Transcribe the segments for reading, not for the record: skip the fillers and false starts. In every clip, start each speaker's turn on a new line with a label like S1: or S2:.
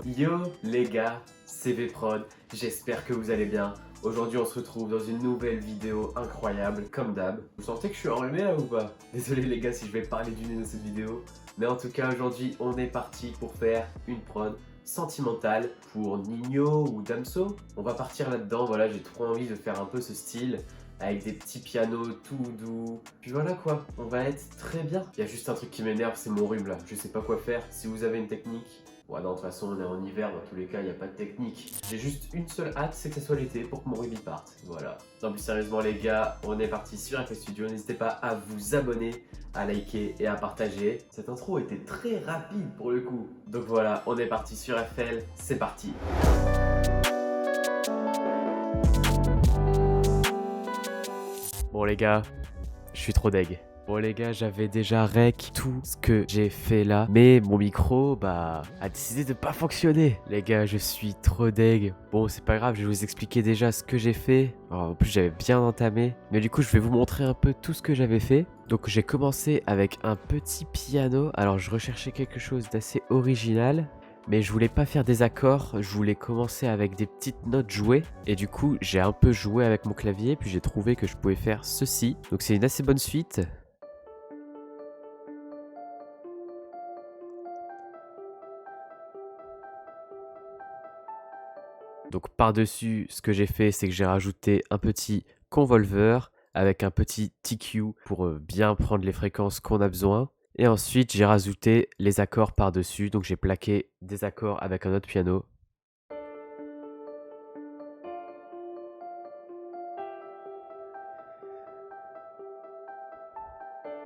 S1: Yo les gars, c'est Vprod, j'espère que vous allez bien. Aujourd'hui on se retrouve dans une nouvelle vidéo incroyable, comme d'hab. Vous sentez que je suis enrhumé là ou pas? Désolé les gars si je vais parler du nez dans cette vidéo. Mais en tout cas aujourd'hui on est parti pour faire une prod sentimentale pour Nino ou Damso. On va partir là-dedans, voilà, j'ai trop envie de faire un peu ce style avec des petits pianos tout doux. Puis voilà quoi, on va être très bien. Il y a juste un truc qui m'énerve, c'est mon rhume là. Je sais pas quoi faire. Si vous avez une technique, ouais, non, de toute façon, on est en hiver, dans tous les cas, il n'y a pas de technique. J'ai juste une seule hâte, c'est que ce soit l'été pour que mon rhume parte. Voilà. Non, plus sérieusement, les gars, on est parti sur FL Studio. N'hésitez pas à vous abonner, à liker et à partager. Cette intro était très rapide pour le coup. Donc voilà, on est parti sur FL, c'est parti. Bon, les gars, je suis trop deg. Bon les gars, j'avais déjà rec tout ce que j'ai fait là, mais mon micro, a décidé de pas fonctionner. Les gars, je suis trop deg. Bon, c'est pas grave, je vais vous expliquer déjà ce que j'ai fait. Alors, en plus, j'avais bien entamé, mais du coup, je vais vous montrer un peu tout ce que j'avais fait. Donc, j'ai commencé avec un petit piano. Alors, je recherchais quelque chose d'assez original. Mais je voulais pas faire des accords, je voulais commencer avec des petites notes jouées. Et du coup, j'ai un peu joué avec mon clavier, puis j'ai trouvé que je pouvais faire ceci. Donc c'est une assez bonne suite. Donc par-dessus, ce que j'ai fait, c'est que j'ai rajouté un petit convolver avec un petit TQ pour bien prendre les fréquences qu'on a besoin. Et ensuite, j'ai rajouté les accords par-dessus. Donc j'ai plaqué des accords avec un autre piano.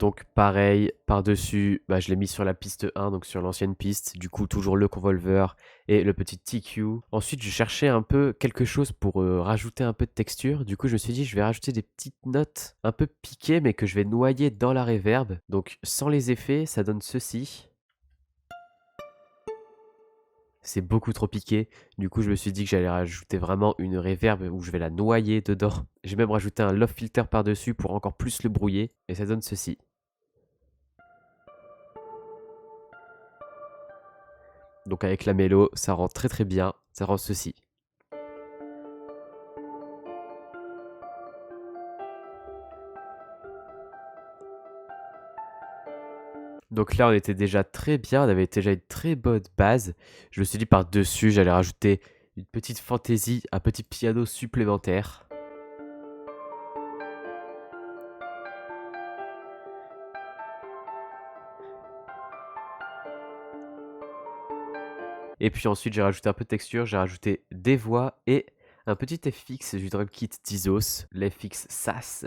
S1: Donc pareil, par-dessus, je l'ai mis sur la piste 1, donc sur l'ancienne piste. Du coup, toujours le convolver et le petit TQ. Ensuite, je cherchais un peu quelque chose pour rajouter un peu de texture. Du coup, je me suis dit, je vais rajouter des petites notes un peu piquées, mais que je vais noyer dans la reverb. Donc sans les effets, ça donne ceci. C'est beaucoup trop piqué. Du coup, je me suis dit que j'allais rajouter vraiment une reverb où je vais la noyer dedans. J'ai même rajouté un loft filter par-dessus pour encore plus le brouiller. Et ça donne ceci. Donc avec la mélo, ça rend très très bien, ça rend ceci. Donc là, on était déjà très bien, on avait déjà une très bonne base. Je me suis dit par-dessus, j'allais rajouter une petite fantaisie, un petit piano supplémentaire. Et puis ensuite, j'ai rajouté un peu de texture, j'ai rajouté des voix et un petit FX du drum kit d'Isos, l'FX SAS.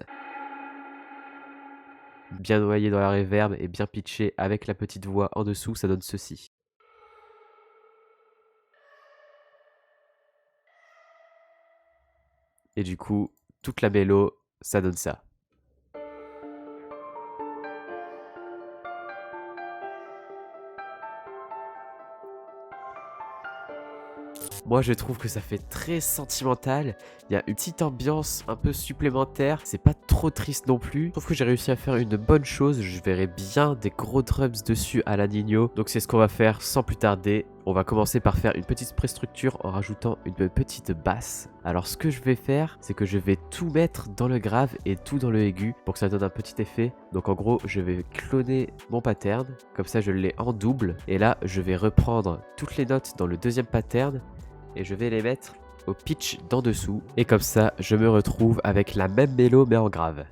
S1: Bien noyé dans la reverb et bien pitché avec la petite voix en dessous, ça donne ceci. Et du coup, toute la mélo, ça donne ça. Moi, je trouve que ça fait très sentimental. Il y a une petite ambiance un peu supplémentaire. C'est pas trop triste non plus. Je trouve que j'ai réussi à faire une bonne chose. Je verrai bien des gros drums dessus à la Nino. Donc c'est ce qu'on va faire sans plus tarder. On va commencer par faire une petite préstructure en rajoutant une petite basse. Alors ce que je vais faire, c'est que je vais tout mettre dans le grave et tout dans le aigu pour que ça donne un petit effet. Donc en gros, je vais cloner mon pattern. Comme ça, je l'ai en double. Et là, je vais reprendre toutes les notes dans le deuxième pattern et je vais les mettre au pitch d'en dessous. Et comme ça, je me retrouve avec la même mélo mais en grave.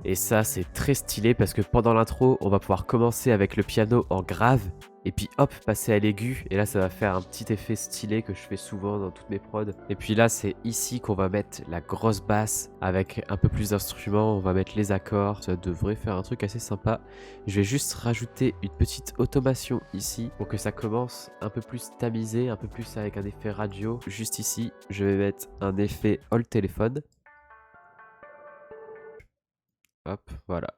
S1: Et ça, c'est très stylé parce que pendant l'intro, on va pouvoir commencer avec le piano en grave et puis hop, passer à l'aigu. Et là, ça va faire un petit effet stylé que je fais souvent dans toutes mes prods. Et puis là, c'est ici qu'on va mettre la grosse basse avec un peu plus d'instruments. On va mettre les accords. Ça devrait faire un truc assez sympa. Je vais juste rajouter une petite automation ici pour que ça commence un peu plus tamisé, un peu plus avec un effet radio. Juste ici, je vais mettre un effet all téléphone. Hop, voilà.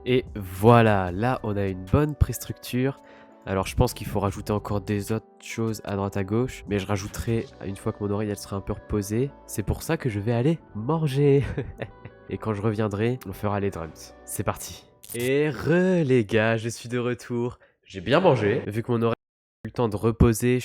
S1: Et voilà, là on a une bonne préstructure. Alors je pense qu'il faut rajouter encore des autres choses à droite à gauche, mais je rajouterai une fois que mon oreille elle sera un peu reposée. C'est pour ça que je vais aller manger. Et quand je reviendrai, on fera les drums. C'est parti. Et les gars, je suis de retour. J'ai bien mangé, vu que mon oreille a eu le temps de reposer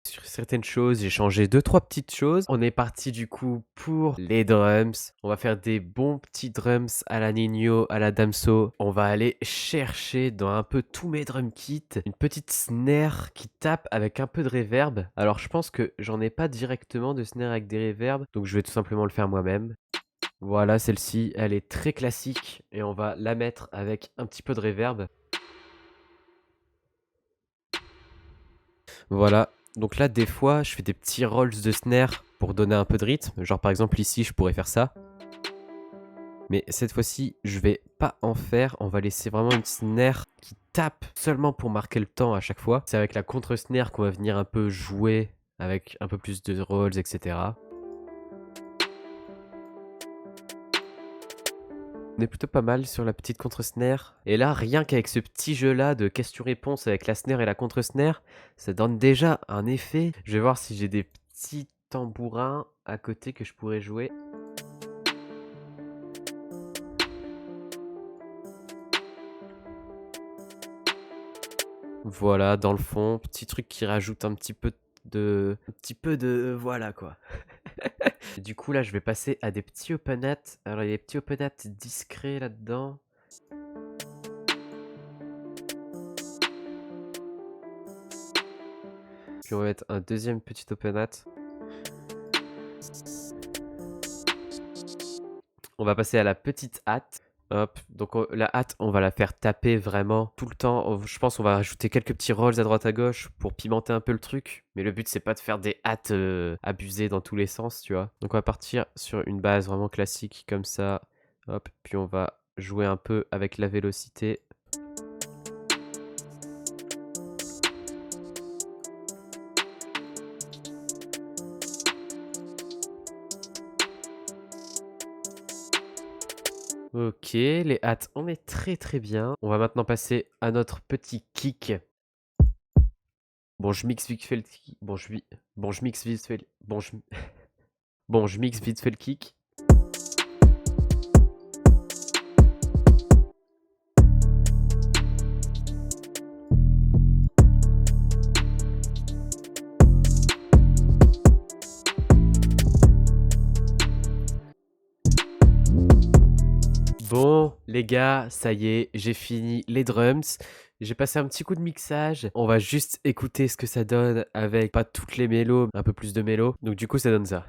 S1: sur certaines choses, j'ai changé 2-3 petites choses. On est parti du coup pour les drums. On va faire des bons petits drums à la Nino, à la Damso. On va aller chercher dans un peu tous mes drum kits une petite snare qui tape avec un peu de reverb. Alors je pense que j'en ai pas directement de snare avec des reverbs, donc je vais tout simplement le faire moi-même. Voilà, celle-ci, elle est très classique et on va la mettre avec un petit peu de reverb. Voilà. Donc là, des fois, je fais des petits rolls de snare pour donner un peu de rythme. Genre par exemple ici, je pourrais faire ça. Mais cette fois-ci, je vais pas en faire. On va laisser vraiment une snare qui tape seulement pour marquer le temps à chaque fois. C'est avec la contre-snare qu'on va venir un peu jouer avec un peu plus de rolls, etc. On est plutôt pas mal sur la petite contre-snare. Et là, rien qu'avec ce petit jeu-là de question-réponse avec la snare et la contre-snare, ça donne déjà un effet. Je vais voir si j'ai des petits tambourins à côté que je pourrais jouer. Voilà, dans le fond, petit truc qui rajoute un petit peu de... Voilà, quoi. Et du coup, là, je vais passer à des petits open hats. Alors, il y a des petits open hats discrets là-dedans. Puis on va mettre un deuxième petit open hat. On va passer à la petite hâte. Hop, donc la hâte, on va la faire taper vraiment tout le temps. Je pense qu'on va rajouter quelques petits rolls à droite à gauche pour pimenter un peu le truc. Mais le but, c'est pas de faire des hâtes abusées dans tous les sens, tu vois. Donc on va partir sur une base vraiment classique comme ça. Hop, puis on va jouer un peu avec la vélocité. Ok, les hâtes, on est très bien. On va maintenant passer à notre petit kick. Bon, je mixe vite fait le kick. Bon, je mixe vite fait le... Bon, je mixe vite fait le kick. Bon, les gars, ça y est, j'ai fini les drums. J'ai passé un petit coup de mixage. On va juste écouter ce que ça donne avec pas toutes les mélos, un peu plus de mélos. Donc du coup, ça donne ça.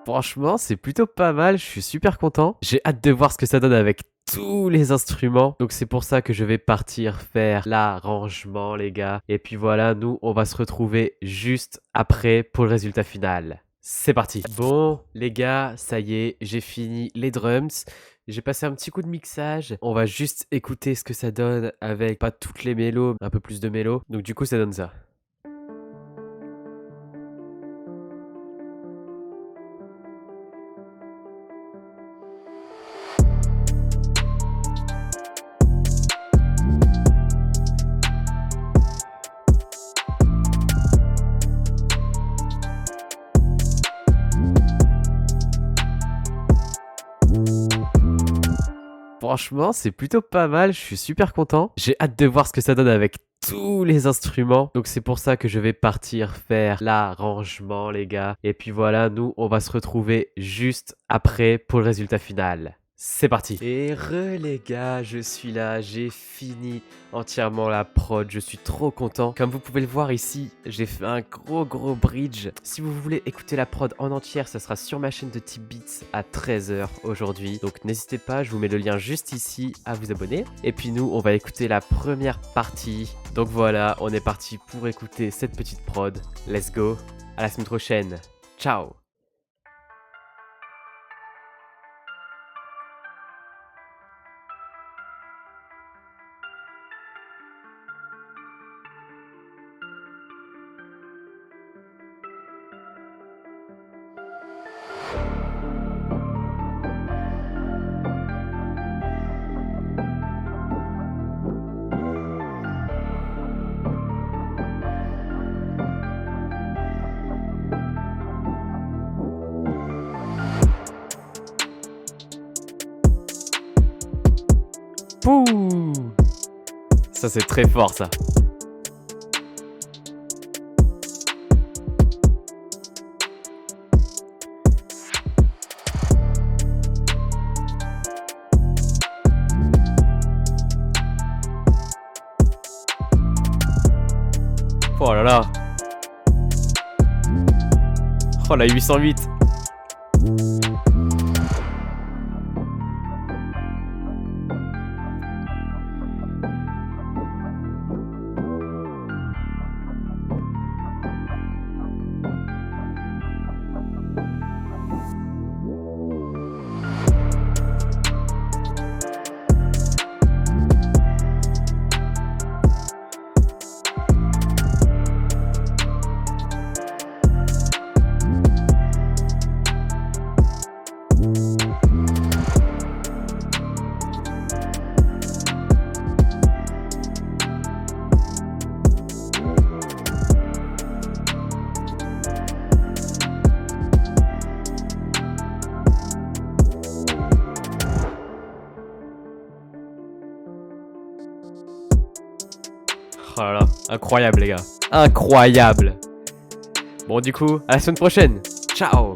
S1: Franchement, c'est plutôt pas mal, je suis super content. J'ai hâte de voir ce que ça donne avec tous les instruments. Donc c'est pour ça que je vais partir faire l'arrangement, les gars. Et puis voilà, nous, on va se retrouver juste après pour le résultat final. C'est parti. Bon, les gars, ça y est, j'ai fini les drums. J'ai passé un petit coup de mixage. On va juste écouter ce que ça donne avec pas toutes les mélos, un peu plus de mélos. Donc du coup, ça donne ça. Franchement, c'est plutôt pas mal, je suis super content. J'ai hâte de voir ce que ça donne avec tous les instruments. Donc c'est pour ça que je vais partir faire l'arrangement, les gars. Et puis voilà, nous, on va se retrouver juste après pour le résultat final. c'est parti. Et les gars, je suis là, j'ai fini entièrement la prod, je suis trop content. Comme vous pouvez le voir ici, j'ai fait un gros bridge. Si vous voulez écouter la prod en entière, ça sera sur ma chaîne de Tipbeats à 13 h aujourd'hui. Donc n'hésitez pas, je vous mets le lien juste ici à vous abonner. Et puis nous, on va écouter la première partie. Donc voilà, on est parti pour écouter cette petite prod. Let's go, à la semaine prochaine. Ciao. Pouh! Ça c'est très fort ça. Oh là là. Oh la 808. Oh là là, incroyable les gars, incroyable. Bon du coup, à la semaine prochaine. Ciao.